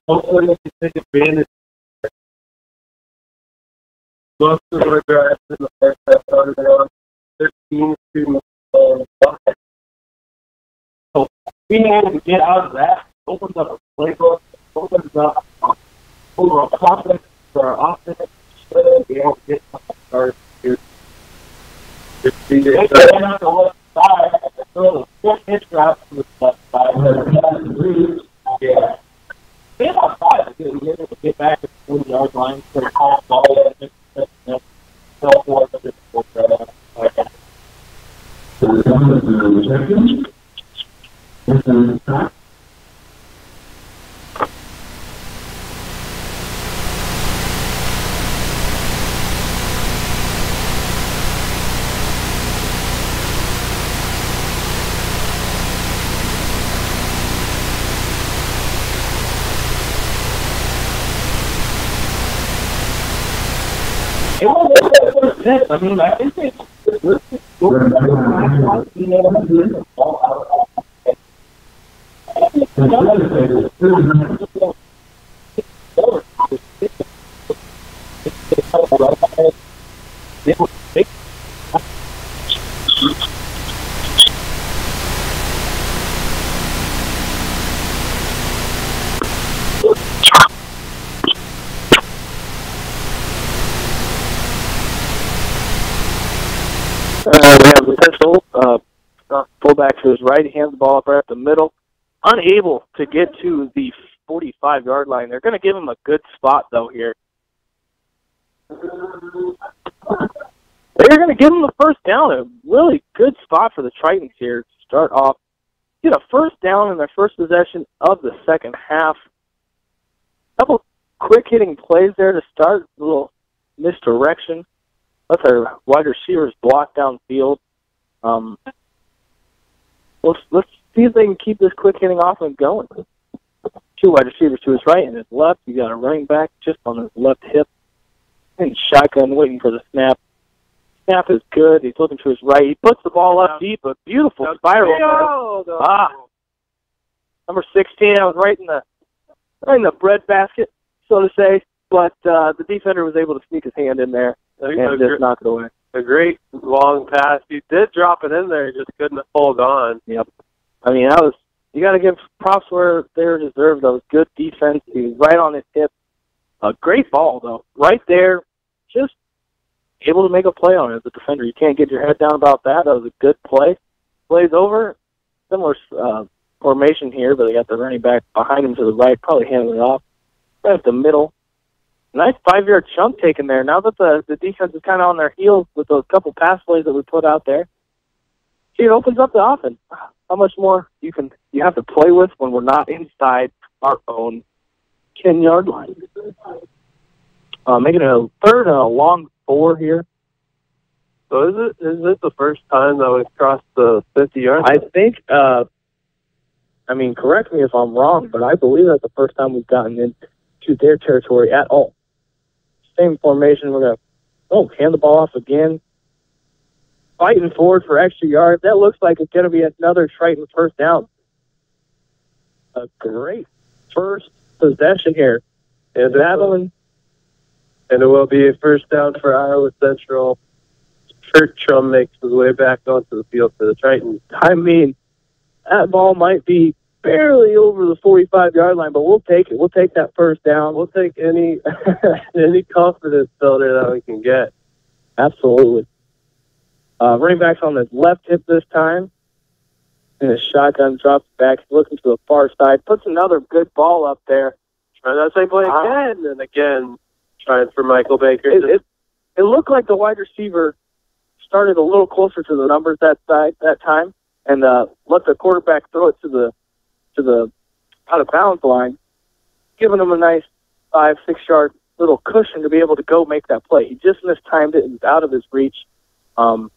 Hopefully, you can take advantage. Most of the drives in the first half started around 13 to 5. So being able to get out of that opens up a playbook, opens up overall confidence for our offense. Be able to get something started here. They can on the left side, throw the quick hitch route to the left side. Yeah. They about 5 to be able to get back to the 40-yard line for a call ball. So forth. It wasn't first. I mean, I think it's we have the potential fullback to his right. He hands the ball up right up the middle. Unable to get to the 45-yard line. They're going to give him a good spot, though, here. They're going to give him the first down. A really good spot for the Tritons here to start off. Get a first down in their first possession of the second half. A couple quick-hitting plays there to start. A little misdirection. Let their wide receivers block downfield. Let's see if they can keep this quick hitting offense going. 2 wide receivers to his right and his left. You got a running back just on his left hip. And shotgun waiting for the snap. Snap is good. He's looking to his right. He puts the ball up deep. A beautiful spiral. Number 16. I was right in the breadbasket, so to say. But the defender was able to sneak his hand in there and just knock it away. A great long pass. He did drop it in there. He just couldn't hold on. Yep. I mean, you got to give props where they're deserved. That was good defense. He was right on his hip. A great ball, though. Right there. Just able to make a play on it as a defender. You can't get your head down about that. That was a good play. Plays over. Similar formation here, but they got the running back behind him to the right, probably handing it off. Right at the middle. Nice 5-yard chunk taken there. Now that the defense is kind of on their heels with those couple pass plays that we put out there, it opens up the offense. How much more you have to play with when we're not inside our own 10-yard line. Making it a third and a long 4 here. So is it the first time that we've crossed the 50-yard line? I think, I mean, correct me if I'm wrong, but I believe that's the first time we've gotten into their territory at all. Same formation. We're going to hand the ball off again. Fighting forward for extra yards. That looks like it's going to be another Triton first down. A great first possession here. And it will be a first down for Iowa Central. Triton makes his way back onto the field for the Tritons. I mean, that ball might be barely over the 45-yard line, but we'll take it. We'll take that first down. We'll take any confidence builder that we can get. Absolutely. Running back's on his left hip this time. And his shotgun drops back, looking to the far side. Puts another good ball up there. Trying that same play again and again. Trying for Michael Baker. It looked like the wide receiver started a little closer to the numbers that time and let the quarterback throw it to the out of bounds line, giving him a nice 5-6 yard little cushion to be able to go make that play. He just mistimed it. It was out of his reach. A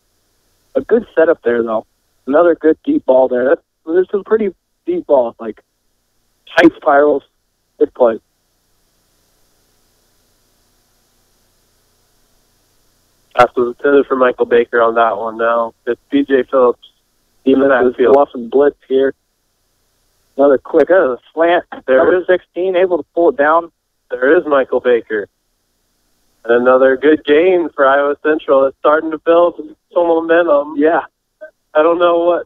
good setup there, though. Another good deep ball there. There's some pretty deep balls, like tight spirals. Good play. Absolutely intended for Michael Baker on that one now. It's B.J. Phillips. Even that bluff and blitz here. Another quick slant. There is 16, able to pull it down. There is Michael Baker. And another good gain for Iowa Central. It's starting to build some momentum. Yeah. I don't know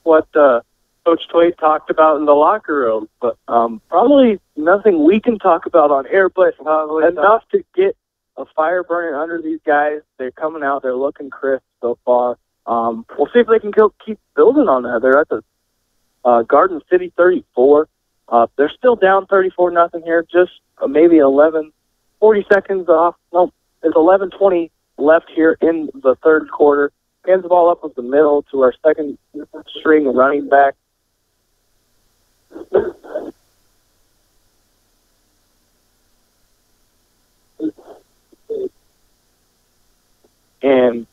what Coach Twait talked about in the locker room, but probably nothing we can talk about on air, but enough to get a fire burning under these guys. They're coming out. They're looking crisp so far. We'll see if they can keep building on that. They're at the Garden City 34. They're still down 34-0 here. Just maybe 40 seconds off. No, there's 11:20 left here in the third quarter. Hands the ball up with the middle to our second string running back. And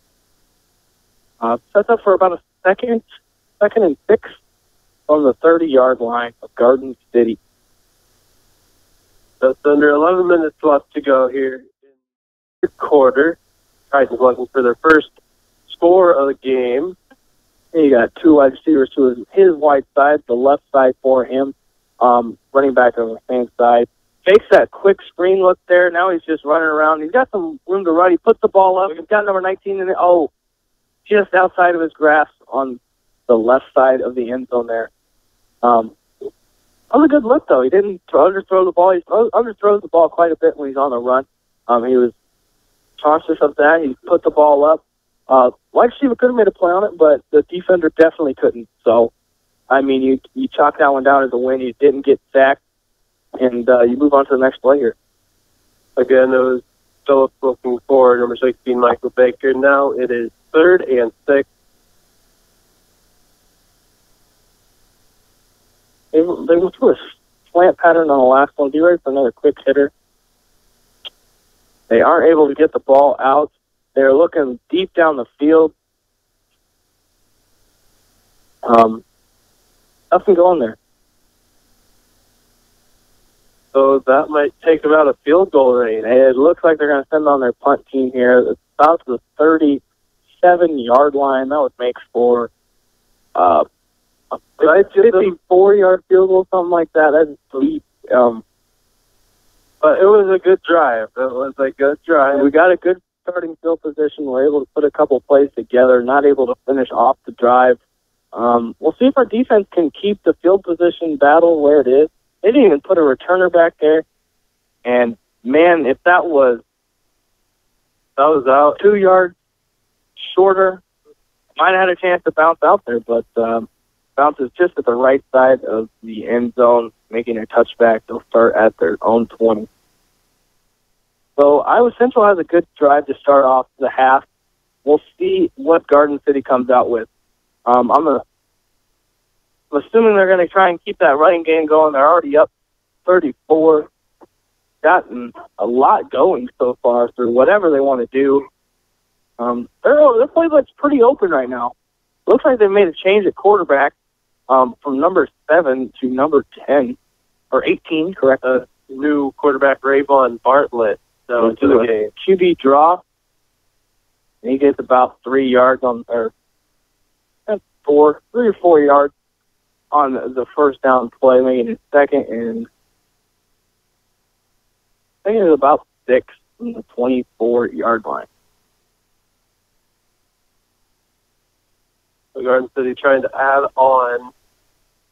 sets up for about a second and 6 on the 30-yard line of Garden City. Just under 11 minutes left to go here in the quarter. Triton's looking for their first score of the game. And you got two wide receivers to his wide side, the left side for him. Running back on the same side. Fakes that quick screen look there. Now he's just running around. He's got some room to run. He puts the ball up. He's got number 19 in it. Oh, just outside of his grasp on the left side of the end zone there. That was a good look, though. He didn't underthrow the ball. He underthrows the ball quite a bit when he's on the run. He was conscious of that. He put the ball up. Wide receiver could have made a play on it, but the defender definitely couldn't. So, I mean, you chalk that one down as a win. You didn't get sacked, and you move on to the next play here. Again, it was Phillips looking for number 16, Michael Baker. Now it is 3rd and 6. They went through a slant pattern on the last one. Be ready for another quick hitter. They aren't able to get the ball out. They're looking deep down the field. Nothing going there. So that might take them out of field goal range. It looks like they're going to send on their punt team here. It's about the 37-yard line. That would make for a 54-yard field goal, something like that. That's deep. But it was a good drive. It was a good drive. We got a good starting field position. We're able to put a couple plays together, not able to finish off the drive. We'll see if our defense can keep the field position battle where it is. They didn't even put a returner back there. And, man, if that was out 2 yards shorter, might have had a chance to bounce out there, but bounces just at the right side of the end zone, making a touchback. They'll start at their own 20. So Iowa Central has a good drive to start off the half. We'll see what Garden City comes out with. I'm assuming they're going to try and keep that running game going. They're already up 34. Gotten a lot going so far through whatever they want to do. Their playbook's pretty open right now. Looks like they made a change at quarterback from number 7 to number 10, or 18, correct? New quarterback Rayvon Bartlett. So into the game. QB draw. And he gets about 3 yards or 3 or 4 yards on the first down play, making it second, and I think it was about 6 from the 24-yard line. So Garden City trying to add on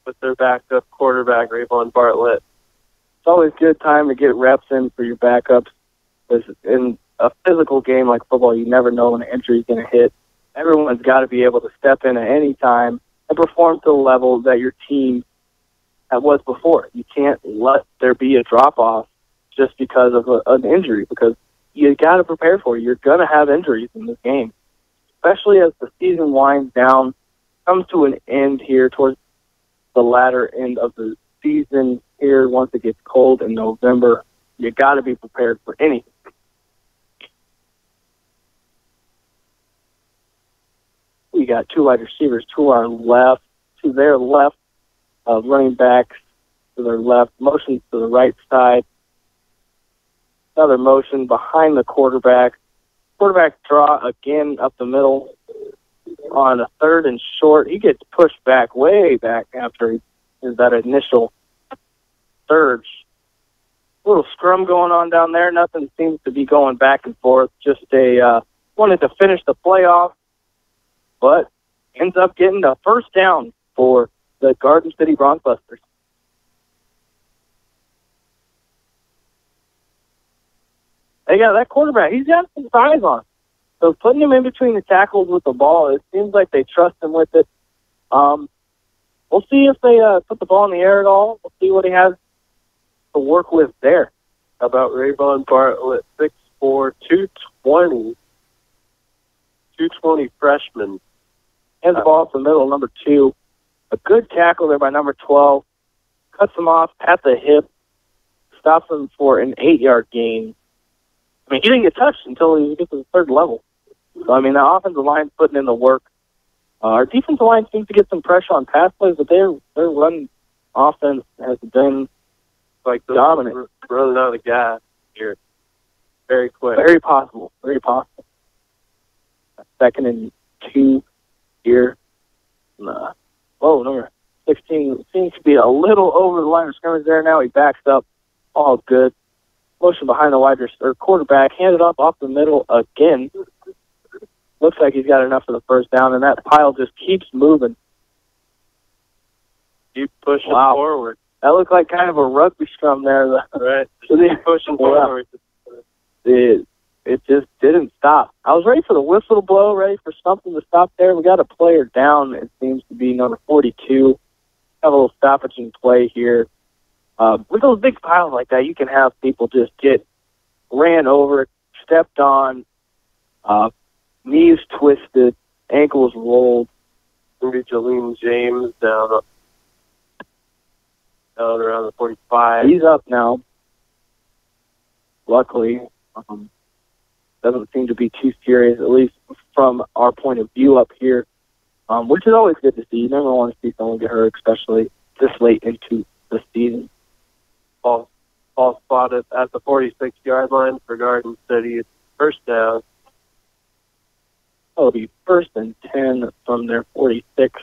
with their backup quarterback, Rayvon Bartlett. It's always a good time to get reps in for your backups. Because in a physical game like football, you never know when an injury is going to hit. Everyone's got to be able to step in at any time and perform to the level that your team was before. You can't let there be a drop-off just because of an injury, because you got to prepare for it. You're going to have injuries in this game, especially as the season winds down, comes to an end here towards the latter end of the season here once it gets cold in November. You got to be prepared for anything. We got 2 wide receivers to their left, running backs to their left, motion to the right side, another motion behind the quarterback, quarterback draw again up the middle on a 3rd and short. He gets pushed back, way back after that initial surge. Little scrum going on down there. Nothing seems to be going back and forth. Just wanted to finish the playoff, but ends up getting the first down for the Garden City Bronxbusters. They got that quarterback. He's got some size on. So putting him in between the tackles with the ball, it seems like they trust him with it. We'll see if they put the ball in the air at all. We'll see what he has to work with there. How about Rayvon Bartlett, 6'4", 220 freshman. Hands the ball up the middle, number 2. A good tackle there by number 12. Cuts him off at the hip. Stops him for an 8-yard gain. I mean, he didn't get touched until he gets to the 3rd level. So, I mean, the offensive line's putting in the work. Our defensive line seems to get some pressure on pass plays, but their run offense has been like dominant. Running out of gas here. Very quick. Very possible. Very possible. 2nd and 2 here. Number 16 seems to be a little over the line of scrimmage there now. He backs up. All good. Motion behind the wide receiver, quarterback, handed up off the middle again. Looks like he's got enough for the first down, and that pile just keeps moving. Keep pushing forward. That looked like kind of a rugby scrum there. Right. Keep pushing forward. It just didn't stop. I was ready for the whistle to blow, ready for something to stop there. We got a player down. It seems to be number 42. Have a little stoppage in play here. With those big piles like that, you can have people just get ran over, stepped on, knees twisted, ankles rolled. Maybe Jolene James down around the 45. He's up now. Luckily, doesn't seem to be too serious, at least from our point of view up here, which is always good to see. You never want to see someone get hurt, especially this late into the season. Ball spotted at the 46-yard line for Garden City. It's first down. It'll be 1st and 10 from their 46.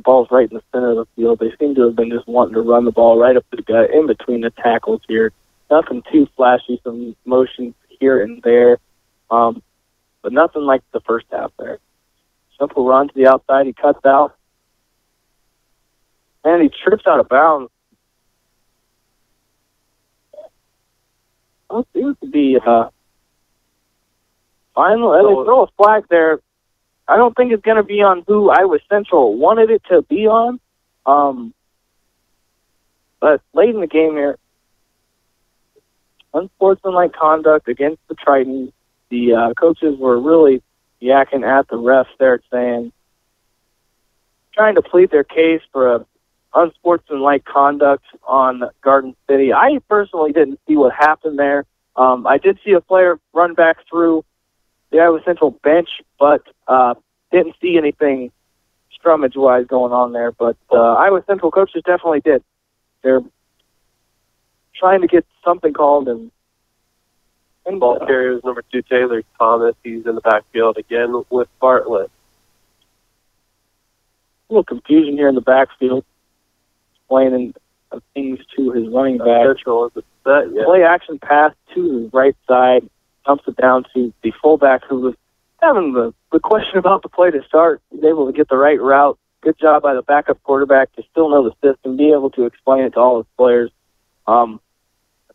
Ball's right in the center of the field. They seem to have been just wanting to run the ball right up the gut in between the tackles here. Nothing too flashy, some motions here and there, but nothing like the first half there. Simple run to the outside. He cuts out, and he trips out of bounds. Well, it seems to be final. They throw a flag there. I don't think it's going to be on who Iowa Central wanted it to be on. But late in the game here, unsportsmanlike conduct against the Triton. The coaches were really yakking at the refs there, trying to plead their case for a unsportsmanlike conduct on Garden City. I personally didn't see what happened there. I did see a player run back through the Iowa Central bench, but didn't see anything scrummage-wise going on there. But Iowa Central coaches definitely did. They're trying to get something called. And ball carrier is number 2, Taylor Thomas. He's in the backfield again with Bartlett. A little confusion here in the backfield. Explaining things to his running back. Central isn't set yet. Play action pass to the right side. Dumps it down to the fullback who was having the question about the play to start. He's able to get the right route. Good job by the backup quarterback to still know the system, be able to explain it to all his players. I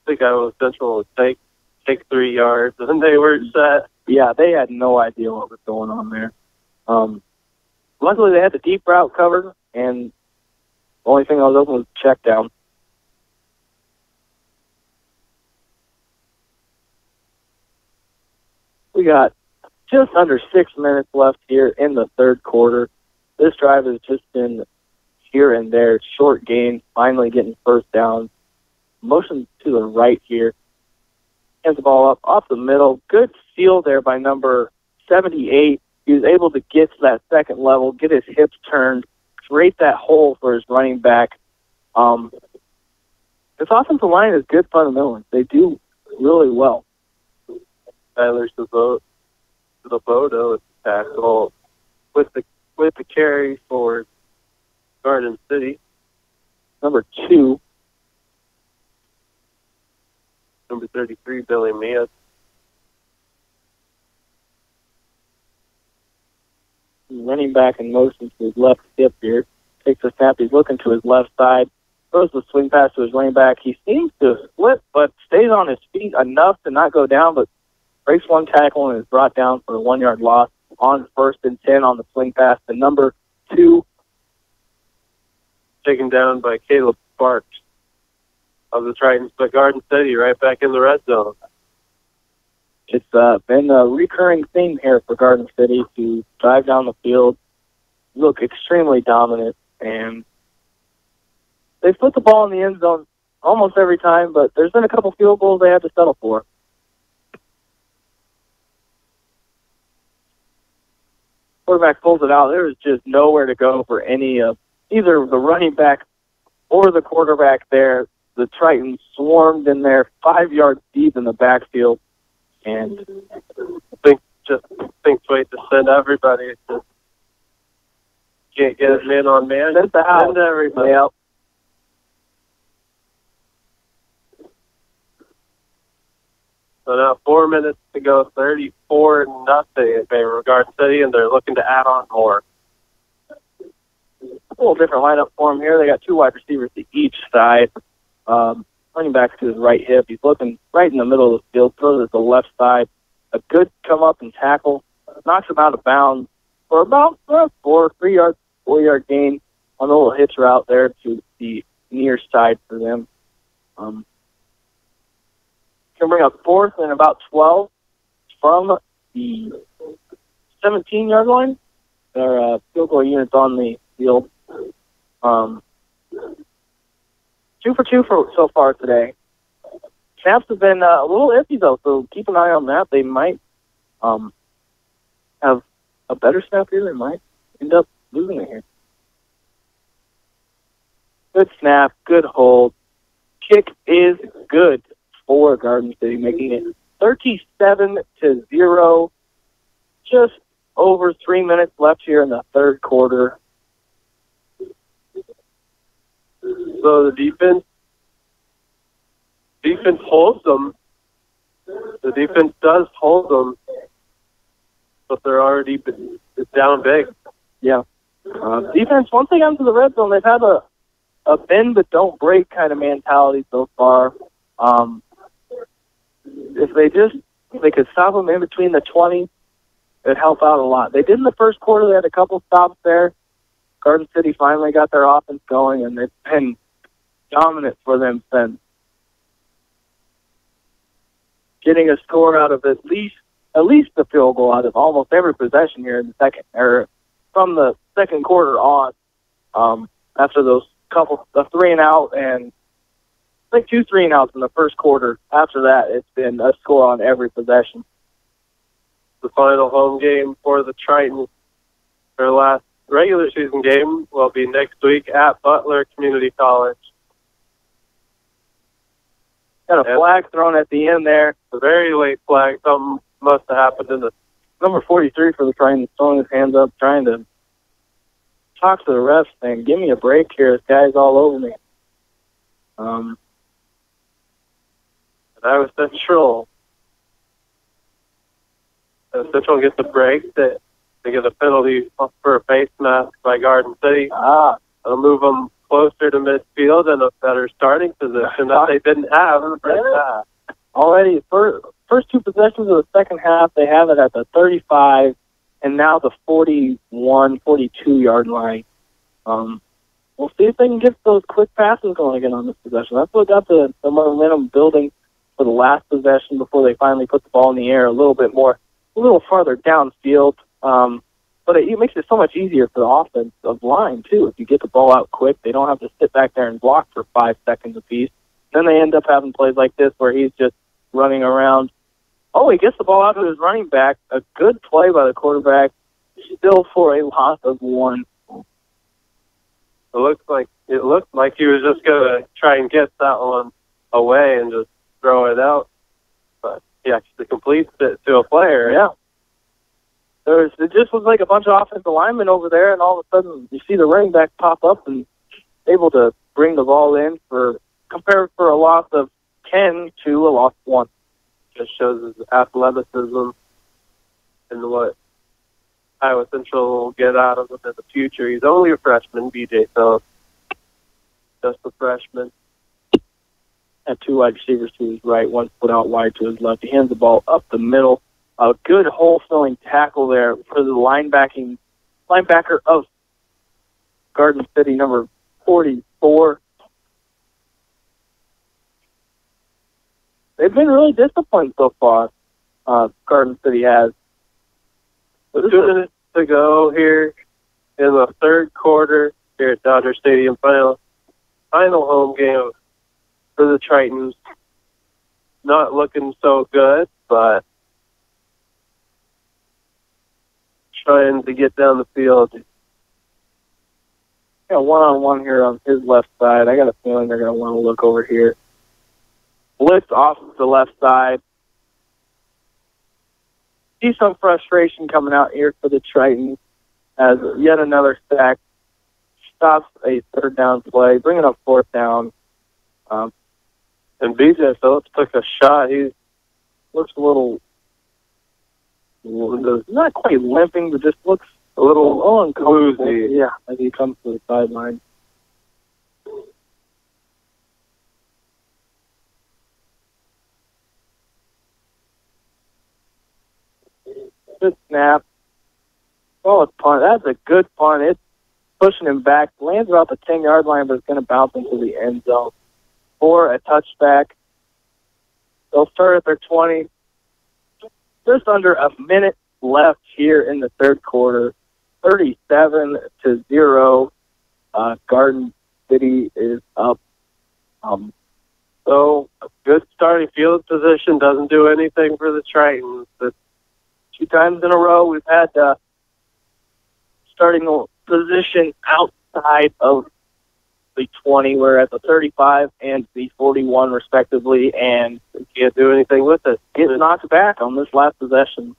think Iowa Central would take 3 yards, and they were set. Yeah, they had no idea what was going on there. Luckily, they had the deep route covered, and the only thing that was open was the check down. We got just under 6 minutes left here in the third quarter. This drive has just been here and there, short gain, finally getting first down. Motion to the right here. Hands the ball up off the middle. Good seal there by number 78. He was able to get to that second level, get his hips turned, create that hole for his running back. This offensive line is good fundamentally. They do really well. Tyler Saboto with the tackle with the carry for Garden City. Number 2. Number 33, Billy Mia. Running back in motion to his left hip here. Takes a snap. He's looking to his left side. Throws the swing pass to his running back. He seems to slip, but stays on his feet enough to not go down, but breaks one tackle and is brought down for a 1-yard loss on 1st and 10 on the swing pass to number 2. Taken down by Caleb Sparks of the Tritons, but Garden City right back in the red zone. It's been a recurring theme here for Garden City to drive down the field, look extremely dominant, and they put the ball in the end zone almost every time, but there's been a couple field goals they had to settle for. Quarterback pulls it out. There was just nowhere to go for any of either the running back or the quarterback there. The Tritons swarmed in there 5 yards deep in the backfield. And think wait to send everybody. Just can't get it man on man. Send everybody. Yep. So now 4 minutes to go, 34-0 in favor of Garden City, and they're looking to add on more. A little different lineup for them here. They got 2 wide receivers to each side. Running back to his right hip. He's looking right in the middle of the field, throws it to the left side. A good come up and tackle. Knocks him out of bounds for about 4-yard gain on a little hitch route there to the near side for them. Can bring up 4th and about 12 from the 17-yard line. There are field goal units on the field. 2 for 2 so far today. Snaps have been a little iffy, though, so keep an eye on that. They might have a better snap here. They might end up losing it here. Good snap, good hold. Kick is good for Garden City, making it 37-0. Just over 3 minutes left here in the third quarter. So the defense holds them. The defense does hold them, but they're already down big. Yeah. Defense, once they got into the red zone, they've had a bend but don't break kind of mentality so far. If they could stop them in between the 20, it'd help out a lot. They did in the first quarter. They had a couple stops there. Garden City finally got their offense going, and it's been dominant for them since. Getting a score out of at least the field goal out of almost every possession here in the second, or from the second quarter on. After those the 3-and-out, and I think 2 3-and-outs in the first quarter. After that, it's been a score on every possession. The final home game for the Triton, their last regular season game, will be next week at Butler Community College. Got a flag thrown at the end there. A very late flag. Something must have happened in the number 43 for the Triton, throwing his hands up, trying to talk to the refs, saying, "Give me a break here. This guy's all over me." And Iowa Central. Central gets a break. They get a penalty for a face mask by Garden City. It'll move them closer to midfield and a better starting position that they didn't have in the first half. Already, first 2 possessions of the second half, they have it at the 35 and now the 41, 42-yard line. We'll see if they can get those quick passes going again on this possession. That's what got the momentum building for the last possession before they finally put the ball in the air a little farther downfield. But it makes it so much easier for the offensive line, too. If you get the ball out quick, they don't have to sit back there and block for 5 seconds apiece. Then they end up having plays like this where he's just running around. Oh, he gets the ball out to his running back. A good play by the quarterback, still for a loss of 1. It looked like he was just going to try and get that one away and just throw it out. But he actually completes it to a player. Yeah. It just was like a bunch of offensive linemen over there, and all of a sudden you see the running back pop up and able to bring the ball in compared for a loss of 10 to a loss of 1. Just shows his athleticism and what Iowa Central will get out of him in the future. He's only a freshman, BJ Phillips. Just a freshman. And 2 wide receivers to his right, 1 split out wide to his left. He hands the ball up the middle. A good hole-filling tackle there for the linebacker of Garden City, number 44. They've been really disciplined so far, Garden City has. 2 minutes to go here in the third quarter here at Dodger Stadium. Final home game for the Tritons. Not looking so good, but trying to get down the field. Yeah, one-on-one here on his left side. I got a feeling they're going to want to look over here. Blitz off the left side. See some frustration coming out here for the Tritons as yet another sack stops a third down play, bringing up fourth down. And BJ Phillips took a shot. He looks a little, not quite limping, but just looks a little uncomfortable. Yeah, as he comes to the sideline. Good snap. Oh, it's punt. That's a good punt. It's pushing him back. Lands about the 10-yard line, but it's going to bounce into the end zone for a touchback. They'll start at their 20. Just under a minute left here in the third quarter. 37-0. Garden City is up. So a good starting field position doesn't do anything for the Tritons. It's 2 times in a row we've had starting position outside of the 20. We're at the 35 and the 41 respectively, and we can't do anything with it. Get knocked back on this last possession.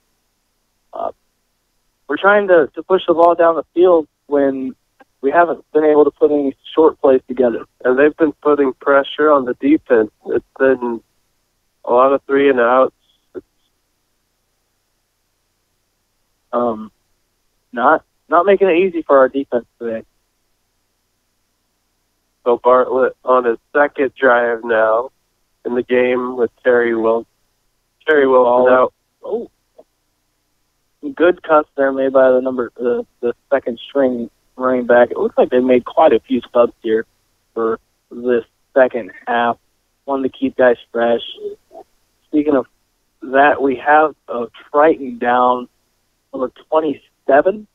We're trying to push the ball down the field when we haven't been able to put any short plays together. And they've been putting pressure on the defense. It's been a lot of 3 and outs. Not making it easy for our defense today. So Bartlett on his second drive now in the game with Terry Wilson. Terry Wilson out. Oh, good cuts there made by the second string running back. It looks like they made quite a few subs here for this second half. Wanted to keep guys fresh. Speaking of that, we have a Triton down number 27.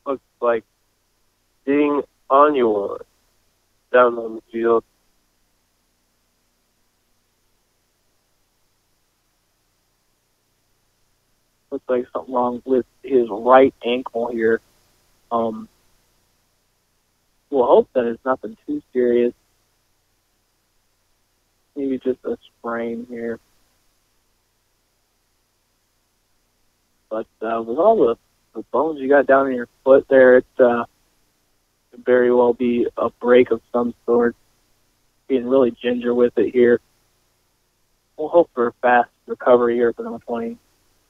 Looks like Ding Onyewan down on the field. Looks like something wrong with his right ankle here. We'll hope that it's nothing too serious. Maybe just a sprain here. But with all the bones you got down in your foot there, it could very well be a break of some sort. Being really ginger with it here. We'll hope for a fast recovery here for number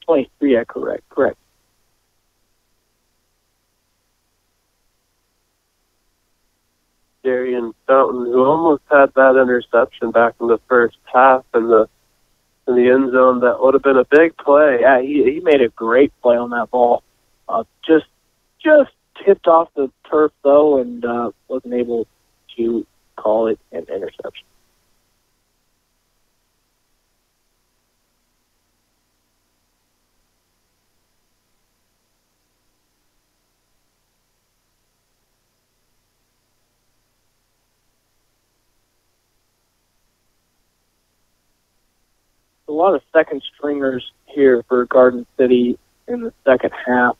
23, yeah, correct. Darian Fountain, who almost had that interception back in the first half in the end zone, that would have been a big play. Yeah, he made a great play on that ball. Just tipped off the turf though, and wasn't able to call it an interception. A lot of second stringers here for Garden City in the second half.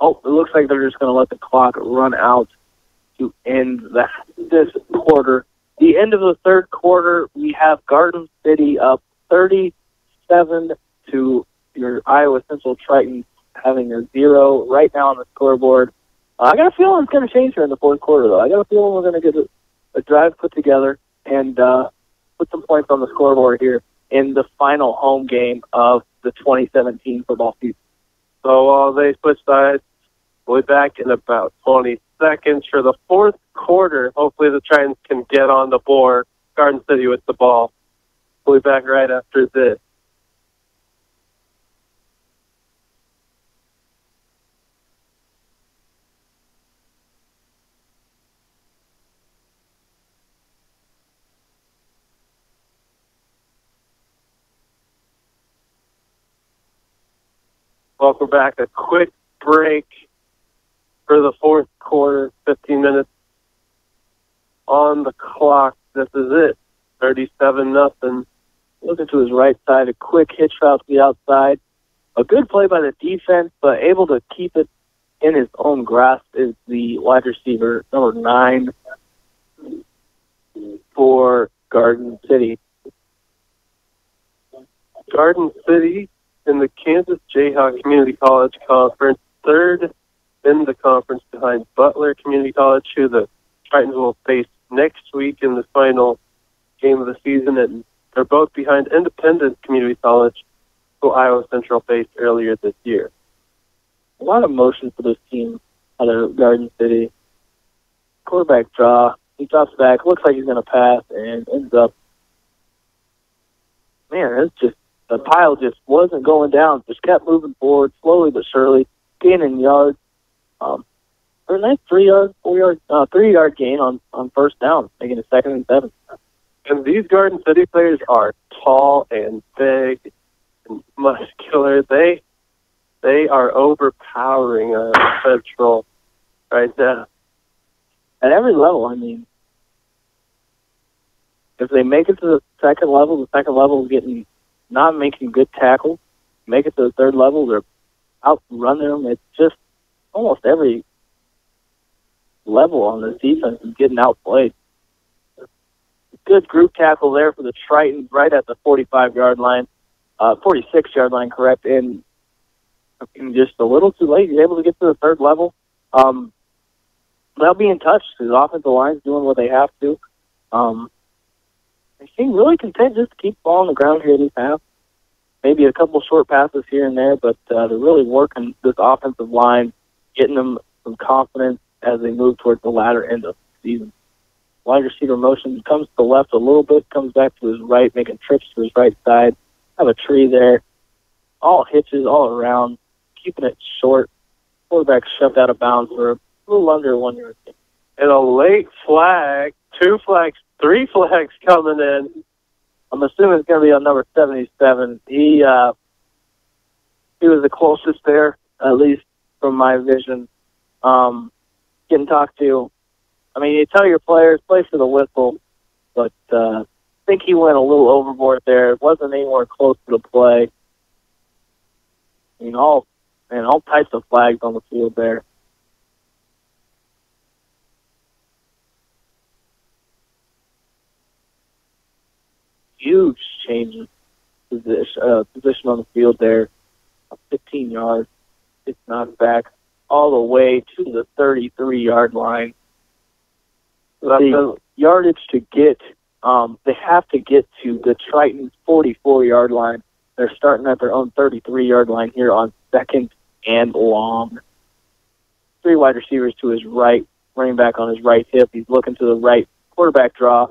Oh, it looks like they're just going to let the clock run out to end this quarter. The end of the third quarter, we have Garden City up 37 to your Iowa Central Triton having a 0 right now on the scoreboard. I got a feeling it's going to change here in the fourth quarter, though. I got a feeling we're going to get a drive put together and put some points on the scoreboard here in the final home game of the 2017 football season. So while they switch sides, we'll be back in about 20 seconds for the fourth quarter. Hopefully the Tritons can get on the board. Garden City with the ball. We'll be back right after this. Welcome back. A quick break for the fourth quarter. 15 minutes on the clock. This is it. 37-0. Looking to his right side, a quick hitch route to the outside. A good play by the defense, but able to keep it in his own grasp is the wide receiver, number 9 for Garden City. Garden City in the Kansas Jayhawk Community College Conference, third in the conference behind Butler Community College, who the Tritons will face next week in the final game of the season, and they're both behind Independence Community College, who Iowa Central faced earlier this year. A lot of motion for this team out of Garden City. Quarterback draw. He drops back. Looks like he's going to pass and ends up. Man, it's just the pile just wasn't going down. Just kept moving forward slowly but surely, gaining yards. For a nice 3-yard gain on first down, making it 2nd and 7. And these Garden City players are tall and big and muscular. They are overpowering Central right now. At every level, I mean, if they make it to the second level is not making good tackles. Make it to the third level, they're outrunning them. It's just almost every level on the defense is getting outplayed. Good group tackle there for the Tritons right at the 45-yard line, 46-yard line, correct, and just a little too late. He's able to get to the third level. They'll be in touch because the offensive line's doing what they have to. They seem really content just to keep the ball on the ground here this half. Maybe a couple short passes here and there, but they're really working this offensive line, getting them some confidence as they move towards the latter end of the season. Wide receiver motion comes to the left a little bit, comes back to his right, making trips to his right side. Have a tree there. All hitches all around, keeping it short. Quarterback shoved out of bounds for a little under 1 yard. And a late flag, 2 flags, 3 flags coming in. I'm assuming it's going to be on number 77. He was the closest there, at least from my vision. Getting talked to. I mean, you tell your players, play for the whistle, but I think he went a little overboard there. It wasn't anywhere close to the play. I mean, all types of flags on the field there. Huge change in position on the field there. 15 yards. It's knocked back all the way to the 33-yard line. The yardage to get, they have to get to the Triton's 44-yard line. They're starting at their own 33-yard line here on 2nd and long. 3 wide receivers to his right, running back on his right hip. He's looking to the right. Quarterback draw.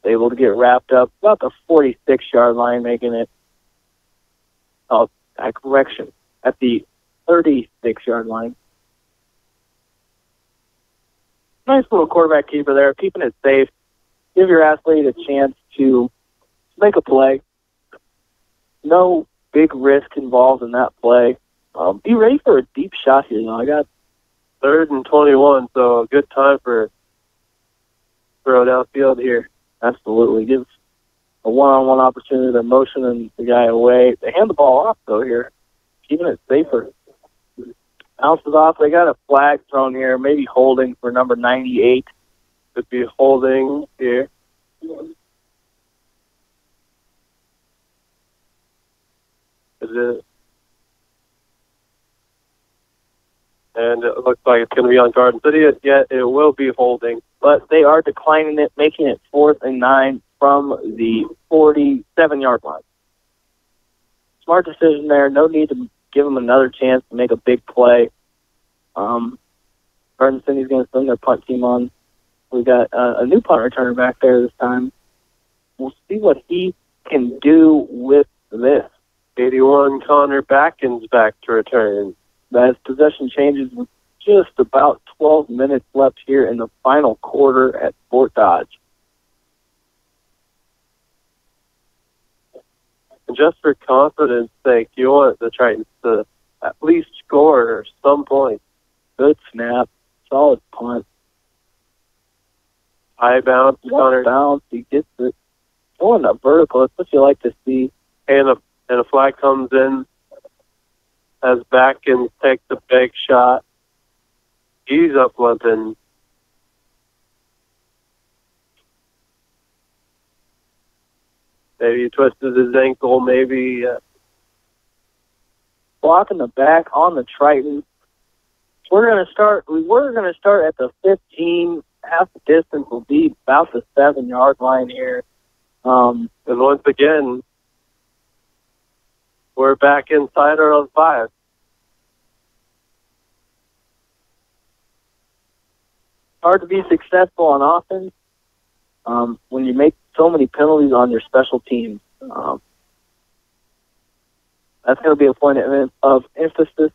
Able to get wrapped up about the 46-yard line, making it, correction, at the 36-yard line. Nice little quarterback keeper there, keeping it safe. Give your athlete a chance to make a play. No big risk involved in that play. Be ready for a deep shot here, though. I got 3rd and 21, so a good time for throw downfield here. Absolutely. Give a one-on-one opportunity. They're motioning the guy away. They hand the ball off, though, here, keeping it safer. Bounces off. They got a flag thrown here, maybe holding for number 98. Could be holding here. Is it? And it looks like it's going to be on Garden City. Yet it will be holding. But they are declining it, making it 4th and 9 from the 47-yard line. Smart decision there. No need to give them another chance to make a big play. Garden City's going to send their punt team on. We got a new punt returner back there this time. We'll see what he can do with this. 81 Connor Backens back to return. As possession changes with just about 12 minutes left here in the final quarter at Fort Dodge. And just for confidence sake, you want the Tritons to at least score some points. Good snap. Solid punt. High bounce, Connor. Bounce. He gets it. Going up vertical. That's what you like to see. And a flag comes in as Backens takes a big shot. He's up limping. Maybe he twisted his ankle, maybe. Block in the back on the Triton. We were going to start at the 15. Half the distance will be about the 7-yard line here. And once again, we're back inside our own 5. Hard to be successful on offense when you make so many penalties on your special teams. That's going to be a point of emphasis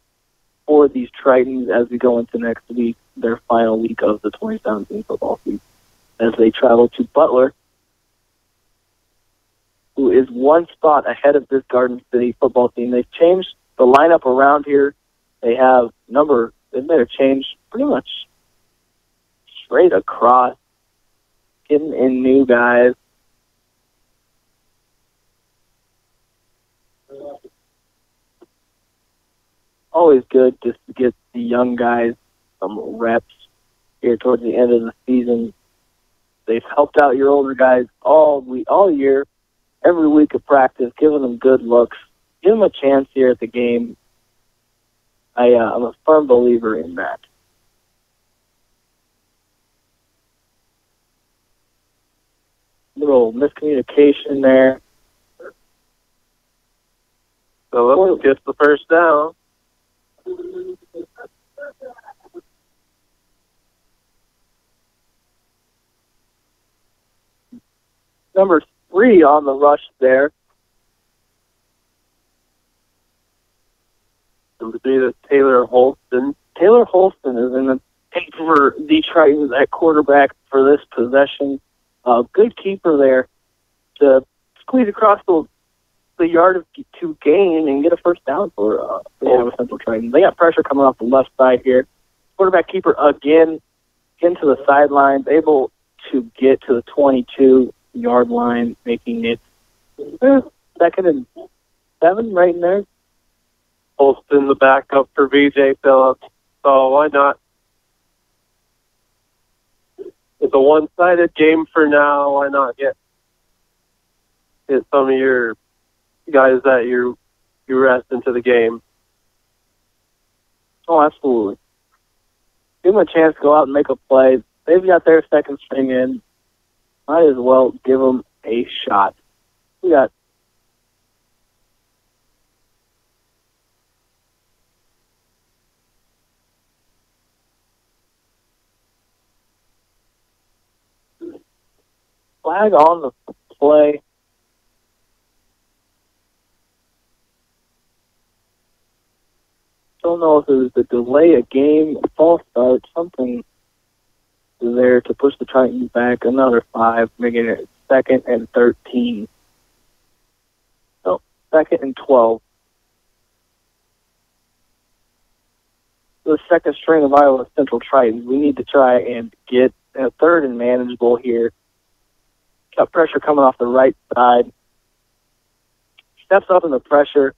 for these Tritons as we go into next week, their final week of the 2017 football season, as they travel to Butler, who is one spot ahead of this Garden City football team. They've changed the lineup around here. They've made a change pretty much straight across, getting in new guys. Always good just to get the young guys some reps here towards the end of the season. They've helped out your older guys all year, every week of practice, giving them good looks. Give them a chance here at the game. I'm a firm believer in that. Little miscommunication there. So let's get the first down. Number 3 on the rush there. Number 3 is Taylor Holston. Taylor Holston is in the tape for the Tritons at quarterback for this possession. Good keeper there to squeeze across the yard to gain and get a first down for Central Triton. They got pressure coming off the left side here. Quarterback keeper again into the sidelines, able to get to the 22-yard line, making it 2nd and 7 right in there. Holston, the backup for VJ Phillips. So why not? It's a one-sided game for now. Why not get some of your guys that you rest into the game? Oh, absolutely. Give them a chance to go out and make a play. They've got their second string in. Might as well give them a shot. We got flag on the play. Don't know if it was the delay a game, a false start, something there to push the Tritons back another 5, making it 2nd and 13. No, 2nd and 12. The second string of Iowa Central Tritons. We need to try and get a 3rd and manageable here. Got pressure coming off the right side. Steps up in the pressure.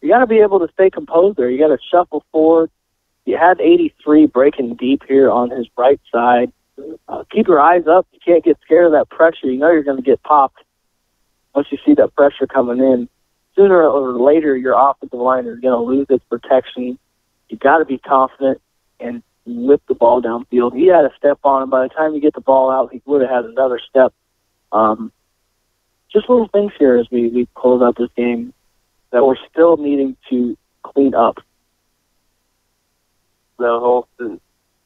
you got to be able to stay composed there. You got to shuffle forward. You had 83 breaking deep here on his right side. Keep your eyes up. You can't get scared of that pressure. You know you're going to get popped once you see that pressure coming in. Sooner or later, your offensive line is going to lose its protection. You got to be confident and lift the ball downfield. He had a step on him. By the time you get the ball out, he would have had another step. Just little things here as we close out this game that we're still needing to clean up. Now Holston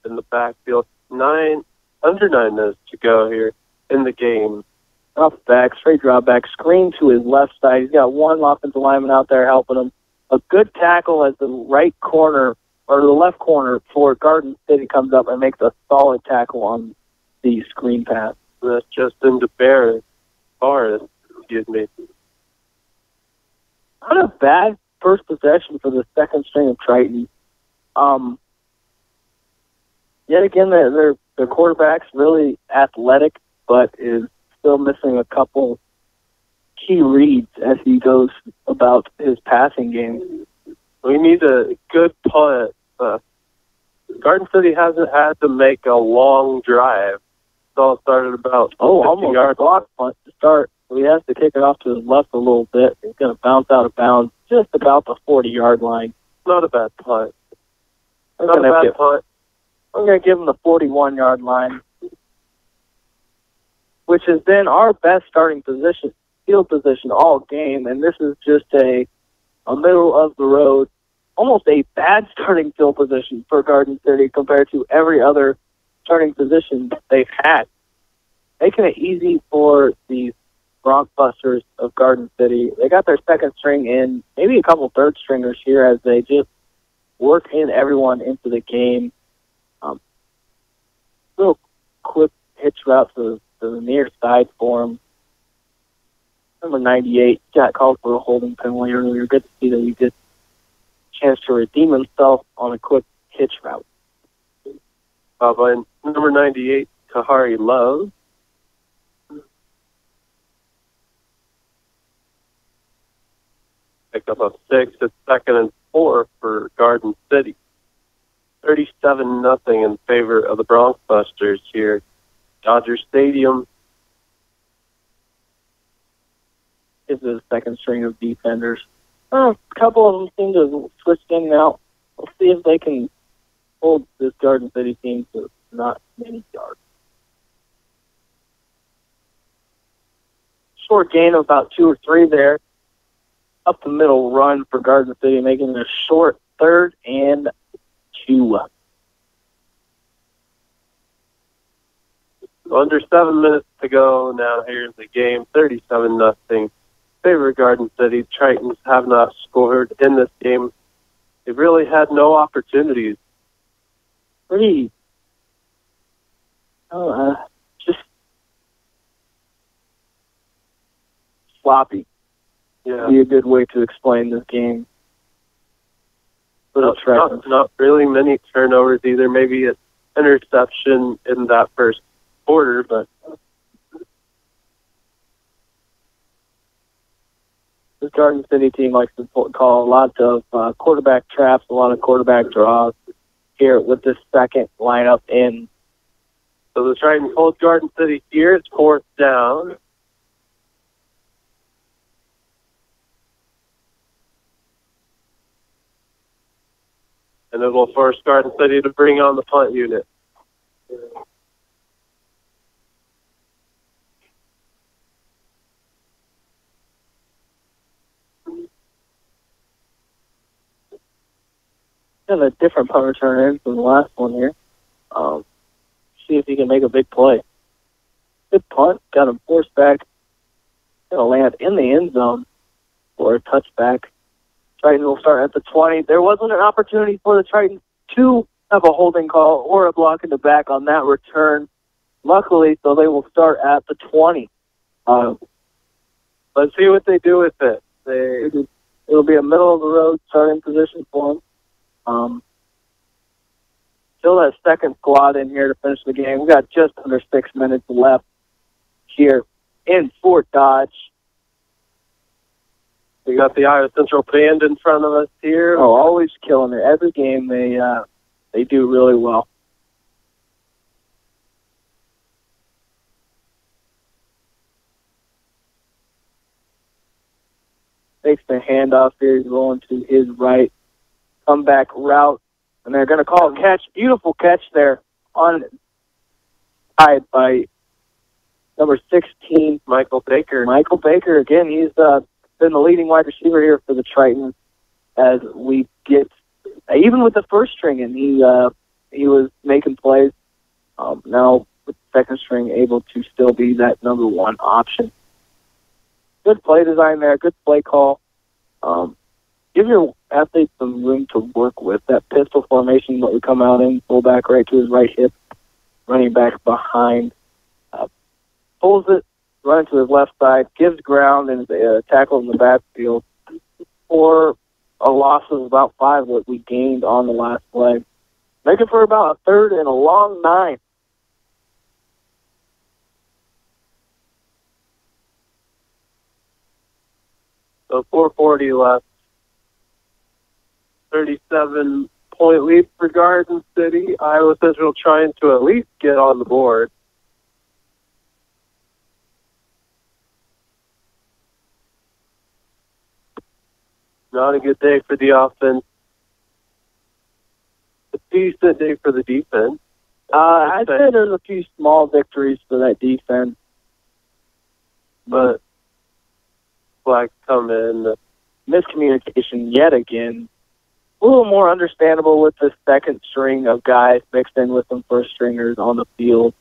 in the backfield. Under 9 minutes to go here in the game. Drop back, straight drop back, screen to his left side. He's got one offensive lineman out there helping him. A good tackle as the right corner, or the left corner for Garden City comes up and makes a solid tackle on the screen pass. That's Justin DeBarris. Excuse me. Not a bad first possession for the second string of Triton. Yet again, their quarterback's really athletic, but is still missing a couple key reads as he goes about his passing game. We need a good punt. Garden City hasn't had to make a long drive. It's all started about almost a block punt to start. So he has to kick it off to his left a little bit. He's going to bounce out of bounds just about the 40-yard line. Not a bad punt. I'm going to give him the 41-yard line, which has been our best starting position, field position all game, and this is just a middle of the road, almost a bad starting field position for Garden City compared to every other starting position they've had. Making it easy for these Bronx Busters of Garden City. They got their second string in, maybe a couple third stringers here as they just work in everyone into the game. Little quick hitch route to the near side for him. Number 98 got called for a holding penalty earlier. Good to see that he did a chance to redeem himself on a quick hitch route. And number 98, Kahari Love. Picked up a 6. It's 2nd and 4 for Garden City. 37-0 in favor of the Bronx Busters here. Dodger Stadium. This is the second string of defenders. A couple of them seem to have switched in and out. We'll see if they can hold this Garden City team to not many yards. Short gain of about 2 or 3 there. Up the middle run for Garden City, making it a short 3rd and 2. Under 7 minutes to go now here in the game. 37-0. Favor Garden City. Tritons have not scored in this game. They've really had no opportunities. Pretty, just sloppy. Yeah. Be a good way to explain this game. Not really many turnovers either. Maybe an interception in that first quarter, but this Garden City team likes to call a lot of quarterback traps, a lot of quarterback draws here with this second lineup in. So the Tritons hold Garden City here. It's 4th down. And it will force Garden City to bring on the punt unit. Got a different punt return in from the last one here. See if he can make a big play. Good punt. Got him forced back. Going to land in the end zone for a touchback. Triton will start at the 20. There wasn't an opportunity for the Tritons to have a holding call or a block in the back on that return. Luckily, so they will start at the 20. Let's see what they do with it. It'll be a middle-of-the-road starting position for them. Still that second squad in here to finish the game. We've got just under 6 minutes left here in Fort Dodge. We got the Iowa Central Band in front of us here. Oh, always killing it. Every game they do really well. Takes the handoff here. He's rolling to his right. Comeback route. And they're going to call a catch. Beautiful catch there on tied by number 16, Michael Baker. Michael Baker, again, he's been the leading wide receiver here for the Triton as we get, even with the first string, and he was making plays. Now, with the second string, able to still be that number one option. Good play design there, good play call. Give your athlete some room to work with. That pistol formation, what we come out in, fullback right to his right hip, running back behind, pulls it, running to his left side, gives ground, and tackle in the backfield for a loss of about 5, what we gained on the last play. Making for about a 3rd and a long 9. So 4:40 left. 37-point lead for Garden City. Iowa Central trying to at least get on the board. Not a good day for the offense. A decent day for the defense. I'd say there's a few small victories for that defense. But flags come in. Miscommunication yet again. A little more understandable with the second string of guys mixed in with some first stringers on the field.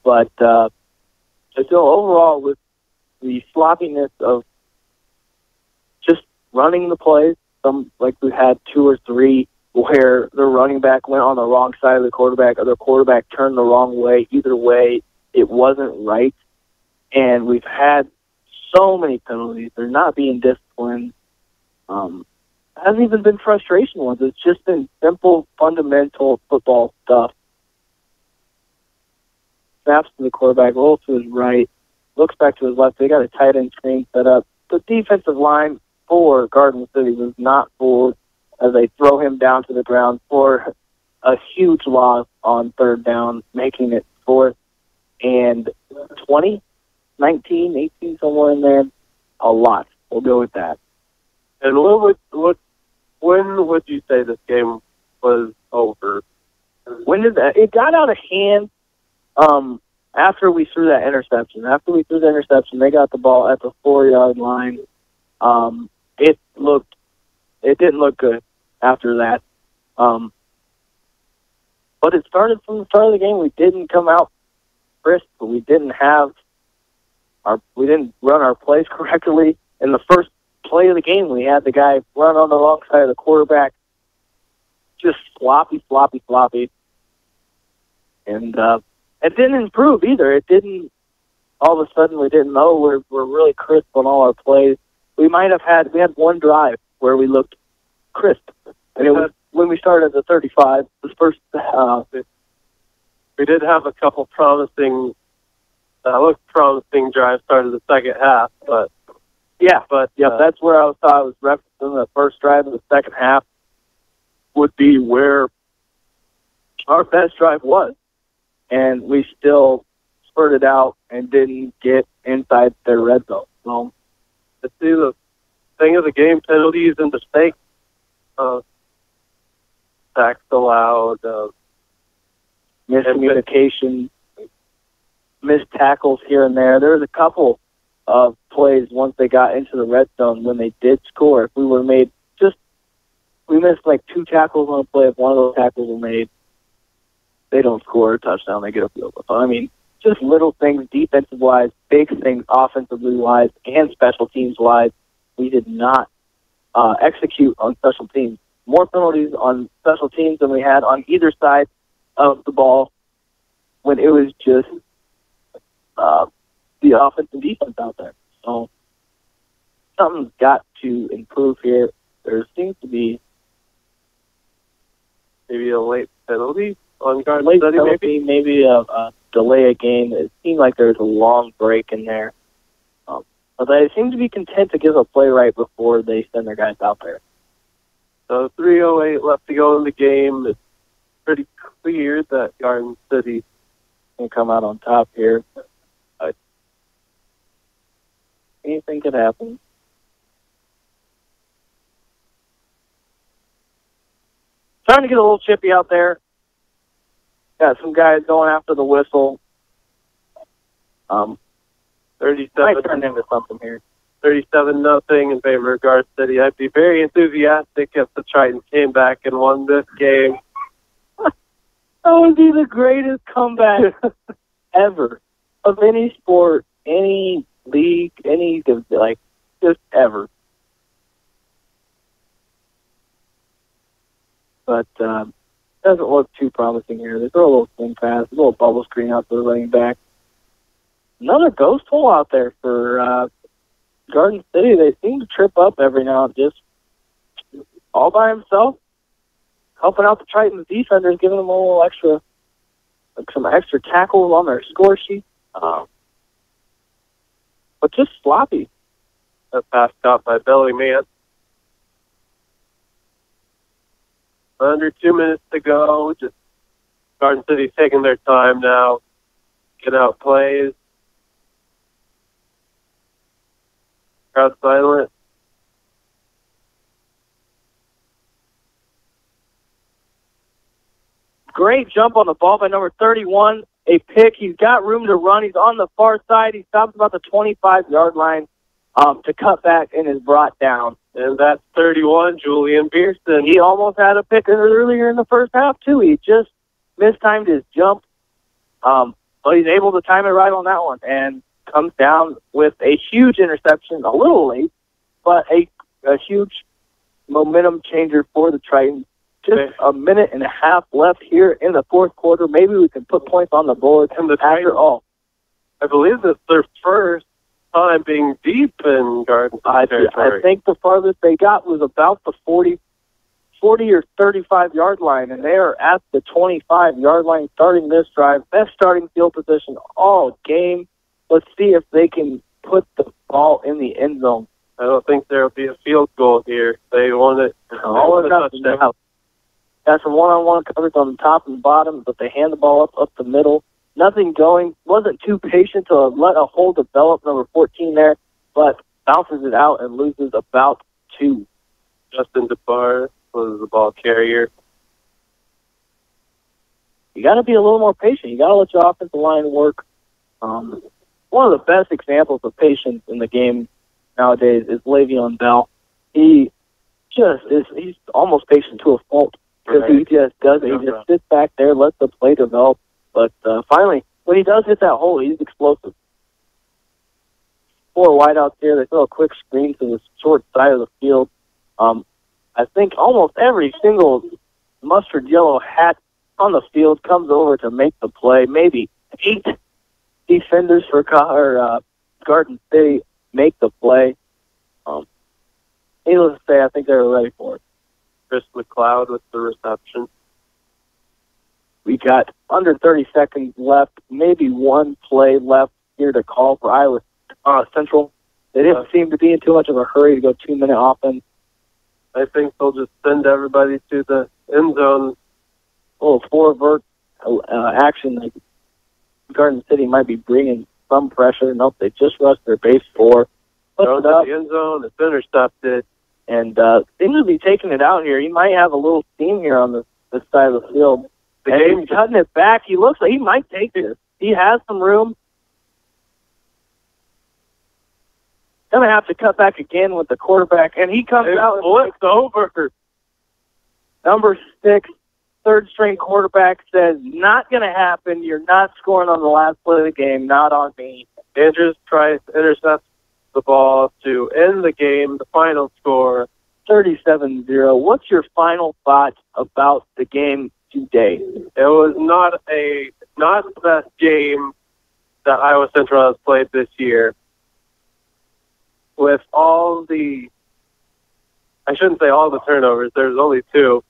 But still, overall, with the sloppiness of just running the plays, like we had 2 or 3 where the running back went on the wrong side of the quarterback or the quarterback turned the wrong way. Either way, it wasn't right. And we've had so many penalties. They're not being disciplined. Hasn't even been frustration ones. It's just been simple, fundamental football stuff. Snaps to the quarterback, rolls to his right, looks back to his left. They got a tight end screen set up. The defensive line for Garden City was not fooled as they throw him down to the ground for a huge loss on 3rd down, making it 4th and 20, 19, 18, somewhere in there. A lot. We'll go with that. And when would you say this game was over? When did that? It got out of hand after we threw that interception. After we threw the interception, they got the ball at the 4-yard line. It didn't look good after that. But it started from the start of the game. We didn't come out crisp. We didn't run our plays correctly. In the first play of the game, we had the guy run on the wrong side of the quarterback. Just sloppy. And it didn't improve either. It didn't, all of a sudden we didn't know we're really crisp on all our plays. We had one drive where we looked crisp. And it was when we started at the 35, the first, we did have a couple promising drives started the second half, but that's where I was referencing the first drive of the second half would be where our best drive was. And we still spurted out and didn't get inside their red zone. So, to see the thing of the game, penalties and mistakes, sacks allowed, miscommunication, missed tackles here and there. There was a couple of plays once they got into the red zone when they did score. If we were made we missed like 2 tackles on a play. If one of those tackles were made, they don't score a touchdown. They get a field goal. So, I mean, just little things defensive-wise, big things offensively-wise, and special teams-wise. We did not execute on special teams. More penalties on special teams than we had on either side of the ball when it was just the offense and defense out there. So something's got to improve here. There seems to be maybe a late penalty on Garden City, maybe a delay of game. It seemed like there was a long break in there. But they seem to be content to give a play right before they send their guys out there. So 3:08 left to go in the game. It's pretty clear that Garden City can come out on top here. Anything could happen. Trying to get a little chippy out there. Got some guys going after the whistle. 37. Might turn into something here. 37-0 in favor of Garden City. I'd be very enthusiastic if the Triton came back and won this game. That would be the greatest comeback ever of any sport, any league, any, like, just ever. But doesn't look too promising here. They throw a little swing pass, a little bubble screen out to the running back. Another ghost hole out there for Garden City. They seem to trip up every now and just all by himself, helping out the Triton's defenders, giving them a little extra, like some extra tackles on their score sheet. But just sloppy. That pass caught by Belly Man. Under 2 minutes to go. Just Garden City's taking their time now. Get out plays. Crowd silent. Great jump on the ball by number 31. A pick. He's got room to run. He's on the far side. He stops about the 25-yard line to cut back and is brought down. And that's 31, Julian Pearson. He almost had a pick earlier in the first half, too. He just mistimed his jump. But he's able to time it right on that one and comes down with a huge interception, a little late, but a huge momentum changer for the Tritons. Just a minute and a half left here in the fourth quarter. Maybe we can put points on the board after all. I believe that's their first time being deep in Garden territory. I think the farthest they got was about the 40 or 35-yard line, and they are at the 25-yard line starting this drive. Best starting field position all game. Let's see if they can put the ball in the end zone. I don't think there will be a field goal here. They want it. All or nothing. Got some one-on-one coverage on the top and bottom, but they hand the ball up the middle. Nothing going. Wasn't too patient to let a hole develop, number 14 there, but bounces it out and loses about 2. Justin DeBar was the ball carrier. You got to be a little more patient. You got to let your offensive line work. One of the best examples of patience in the game nowadays is Le'Veon Bell. He's almost patient to a fault because he just does it. He just sits back there, lets the play develop. But finally, when he does hit that hole, he's explosive. 4 wideouts here. They throw a quick screen to the short side of the field. I think almost every single mustard yellow hat on the field comes over to make the play. Maybe 8 defenders for Garden City make the play. Needless to say, I think they were ready for it. Chris McLeod with the reception. We got under 30 seconds left, maybe one play left here to call for Iowa Central. They didn't seem to be in too much of a hurry to go 2-minute offense. I think they'll just send everybody to the end zone. A little forward action. Like Garden City might be bringing some pressure. Nope, they just rushed their base 4. Throws in the end zone. It's intercepted. And seems to be taking it out here. He might have a little steam here on this side of the field. And he's cutting it back. He looks like he might take this. He has some room. Going to have to cut back again with the quarterback. And he comes out and flips over. Number 6, third-string quarterback says, not going to happen. You're not scoring on the last play of the game. Not on me. Andrews tries to intercept the ball to end the game. The final score, 37-0. What's your final thoughts about the game today? It was not the best game that Iowa Central has played this year. With all the, I shouldn't say all the turnovers. There's only 2.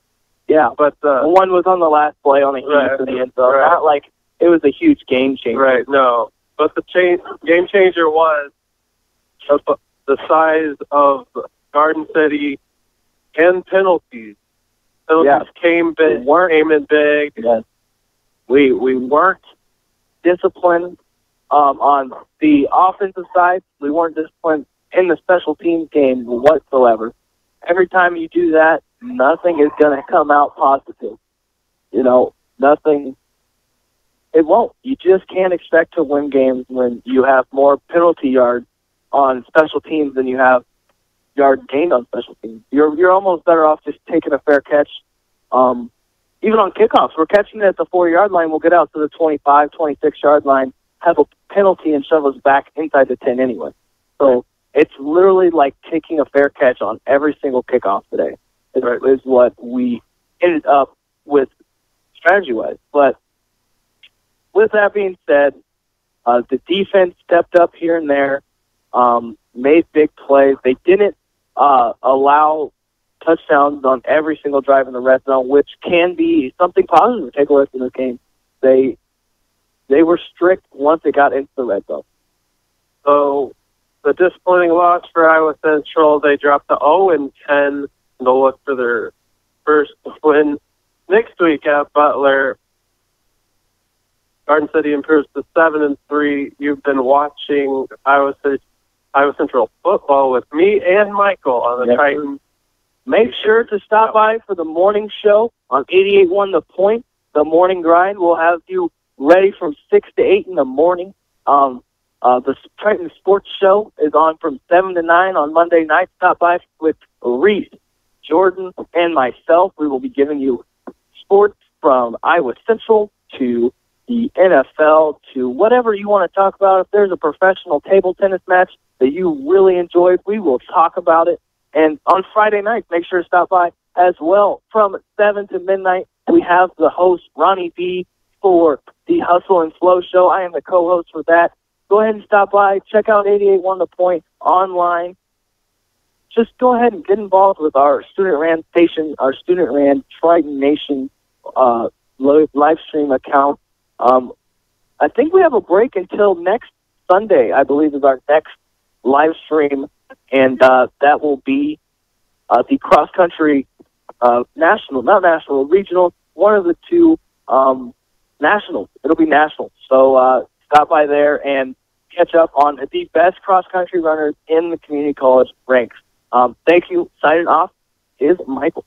Yeah, but one was on the last play on the heat in the end zone. Right. Not like it was a huge game changer. Right. No, but the game changer was the size of Garden City and penalties. Penalties came in big. Yes. We weren't disciplined on the offensive side. We weren't disciplined in the special teams game whatsoever. Every time you do that, nothing is going to come out positive. Nothing. It won't. You just can't expect to win games when you have more penalty yards on special teams than you have yards gained on special teams. You're almost better off just taking a fair catch. Even on kickoffs, we're catching it at the 4-yard line. We'll get out to the 25, 26-yard line, have a penalty, and shove us back inside the 10 anyway. So it's literally like taking a fair catch on every single kickoff today is what we ended up with strategy-wise. But with that being said, the defense stepped up here and there, made big plays. They didn't allow touchdowns on every single drive in the red zone, which can be something positive to take away from this game. They were strict once it got into the red zone. So the disappointing loss for Iowa Central, they dropped to 0-10, and they'll look for their first win next week at Butler. Garden City improves to 7-3. You've been watching Iowa Central football with me and Michael on the Triton. Make sure to stop by for the morning show on 88.1 The Point. The morning grind will have you ready from 6 to 8 in the morning. The Triton Sports Show is on from 7 to 9 on Monday night. Stop by with Reese, Jordan, and myself. We will be giving you sports from Iowa Central to the NFL to whatever you want to talk about. If there's a professional table tennis match that you really enjoyed, we will talk about it. And on Friday night, make sure to stop by as well. From 7 to midnight, we have the host, Ronnie B, for the Hustle and Flow Show. I am the co-host for that. Go ahead and stop by. Check out 88.1 The Point online. Just go ahead and get involved with our student-ran station, our student-ran TritonNation live stream account. I think we have a break until next Sunday, I believe, is our next live stream. And that will be the cross-country regional, one of the two nationals. It'll be national. So stop by there and catch up on the best cross-country runners in the community college ranks. Thank you. Signing off is Michael.